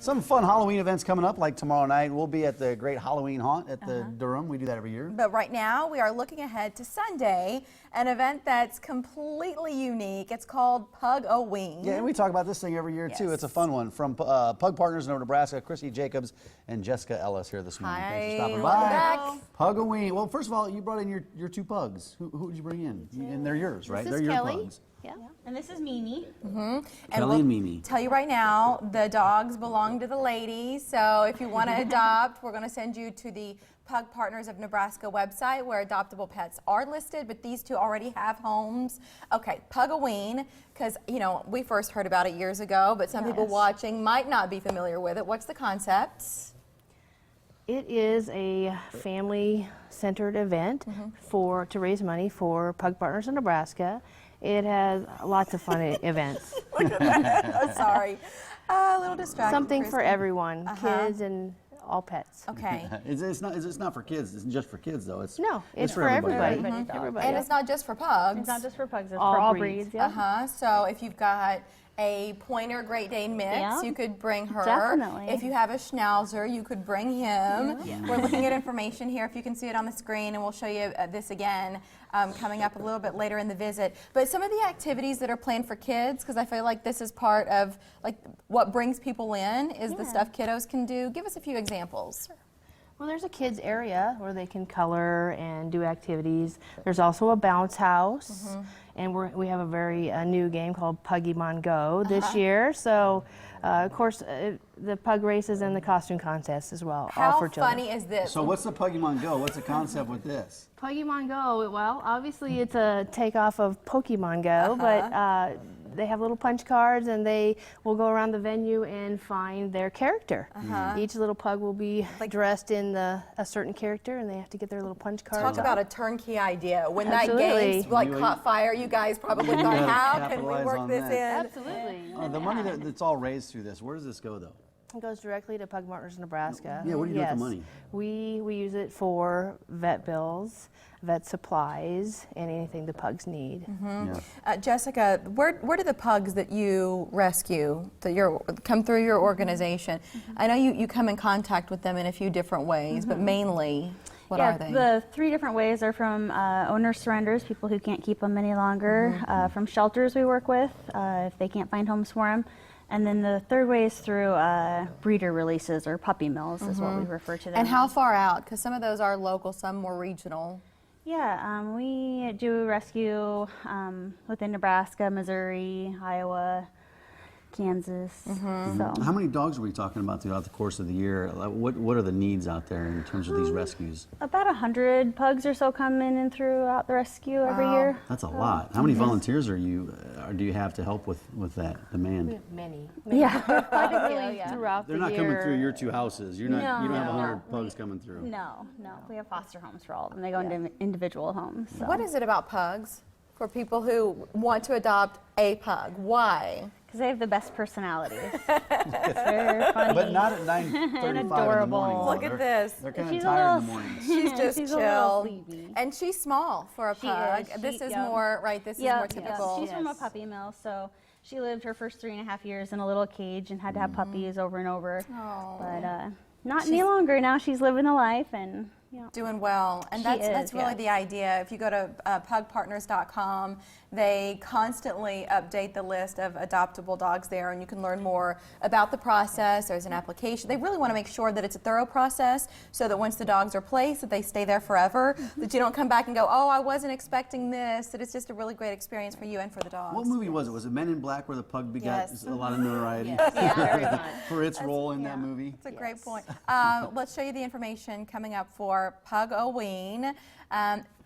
Some fun Halloween events coming up, like tomorrow night. We'll be at the Great Halloween Haunt at the Durham. We do that every year. But right now, we are looking ahead to Sunday, an event that's completely unique. It's called Pug-O-Ween. Yeah, and we talk about this thing every year, too. It's a fun one. From Pug Partners of Nebraska, Chrissy Jacobs and Jessica Ellis here this morning. Hi. Thanks for stopping Welcome by. Pug-O-Ween. Well, first of all, you brought in your two pugs. Who did you bring in? And they're yours, right? They're your pugs. Yeah. And this is Mimi. Kelly and Mimi. Tell you right now, the dogs belong to the ladies. So if you want to adopt, we're going to send you to the Pug Partners of Nebraska website where adoptable pets are listed, but these two already have homes. Okay, Pug-O-Ween, because, you know, we first heard about it years ago, but some people watching might not be familiar with it. What's the concept? It is a family-centered event to raise money for Pug Partners of Nebraska. It has lots of fun events. Look at that. Oh, sorry. A little distracted. Something for everyone, kids and all pets. Okay. It's not for kids. It's just for kids, though. It's for everybody. And it's not just for pugs. It's not just for pugs, it's All for all breeds. breeds. Yeah. So if you've got a Pointer Great Dane mix, you could bring her. Definitely. If you have a Schnauzer, you could bring him. We're looking at information here, if you can see it on the screen, and we'll show you this again coming up a little bit later in the visit. But some of the activities that are planned for kids, because I feel like this is part of like what brings people in, is the stuff kiddos can do. Give us a few examples. Well, there's a kids area where they can color and do activities. There's also a bounce house, and we have a very new game called Pokemon Go this year. So, of course, the pug races and the costume contest as well. How all for children. funny is this? So what's the Pokemon Go? What's the concept with this? Pokemon Go, well, obviously it's a takeoff of Pokemon Go, but they have little punch cards and they will go around the venue and find their character. Each little pug will be dressed in a certain character and they have to get their little punch cards. Talk about a turnkey idea. When Absolutely. that game caught fire, you guys probably thought, how can we work this in? Absolutely. The money that's all raised through this, where does this go, though? It goes directly to Pug Partners of Nebraska. Yeah, what do you do with the money? We use it for vet bills, vet supplies, and anything the pugs need. Jessica, where do the pugs that you rescue, come through your organization? I know you come in contact with them in a few different ways, but mainly, what are they? The three different ways are from owner surrenders, people who can't keep them any longer, from shelters we work with, if they can't find homes for them. And then the third way is through breeder releases or puppy mills is what we refer to them. And how far out? Because some of those are local, some more regional. Yeah, we do rescue within Nebraska, Missouri, Iowa, Kansas. So. How many dogs are we talking about throughout the course of the year? What are the needs out there in terms of these rescues? About 100 pugs or so come in and throughout the rescue every year. That's a lot. How many volunteers do you have to help with that demand? We have many. Yeah. Throughout They're the not year. coming through your two houses. You don't have No. 100 pugs coming through. No. We have foster homes for all of them. They go into individual homes. So. What is it about pugs for people who want to adopt a pug? Why? Because they have the best personalities. They're funny. But not at 9:35 in the adorable. morning. Look at this. They're kind of She's a tired in little- the mornings. She's just She's a little chill. sleepy. And she's small for a She pug. is. This is Yep. more, right, this is more typical. She's from a puppy mill, so she lived her first 3.5 years in a little cage and had to have puppies over and over. But not any longer. Now she's living a life and Doing well, and that's really the idea. If you go to pugpartners.com, they constantly update the list of adoptable dogs there, and you can learn more about the process. There's an application. They really want to make sure that it's a thorough process, so that once the dogs are placed, that they stay there forever. That you don't come back and go, oh, I wasn't expecting this. That it's just a really great experience for you and for the dogs. What movie was it? Was it Men in Black, where the pug begot a lot of notoriety Very much. for its role in that movie? That's a great point. Let's show you the information coming up for Pug-O-Ween.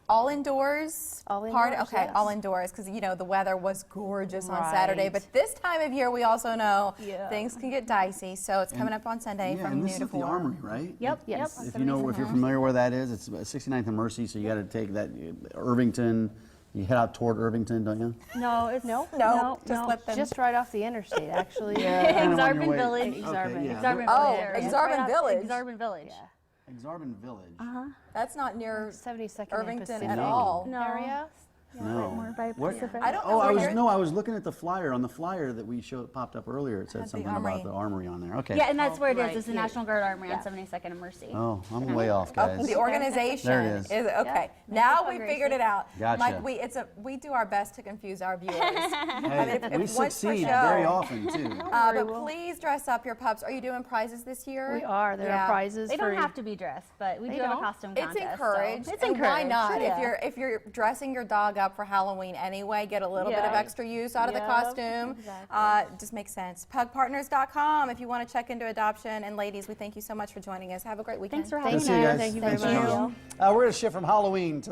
All indoors? All indoors, Okay, yes. all indoors, because you know the weather was gorgeous on Saturday, but this time of year we also know things can get dicey, so it's coming up on Sunday from and noon this to is the 4. Armory, right? Yep. If you're familiar where that is, it's 69th and Mercy, so you got to take that Irvington. You head out toward Irvington, don't you? No, it's No, just let them. Just right off the interstate, actually. Exarban Village. Exarban. yeah. Exarban Oh, Village. Exarban Village. Exarban Village. Exarban Village. That's not near 72nd and Irvington Pacific at all. No. area. No. More by What? Pacific. I don't know Oh, where you're- I was looking at the flyer. On the flyer that we showed popped up earlier, it said Had the something armory. about the armory on there. Okay. Yeah, and that's where it is. right It's the here. National Guard Armory Yeah. on 72nd and Mercy. Oh, I'm way off, guys. The organization There it is. okay. Yep. Now Make we it fun figured races. it out. Gotcha. Mike, we do our best to confuse our viewers. Hey, if we once per succeed show- very often too. But please dress up your pups. Are you doing prizes this year? We are. There Yeah. are prizes They for don't have to be dressed, but we They do have a don't? costume It's contest. encouraged. So it's and encouraged. why not? Yeah. If you're dressing your dog up for Halloween anyway, get a little bit of Yeah. extra use out of the Yep, costume. exactly. Just makes sense. Pugpartners.com if you want to check into adoption. And ladies, we thank you so much for joining us. Have a great weekend. Thanks for Good having to see you us. guys. Thank you very Thanks for much. coming. We're going to shift from Halloween to the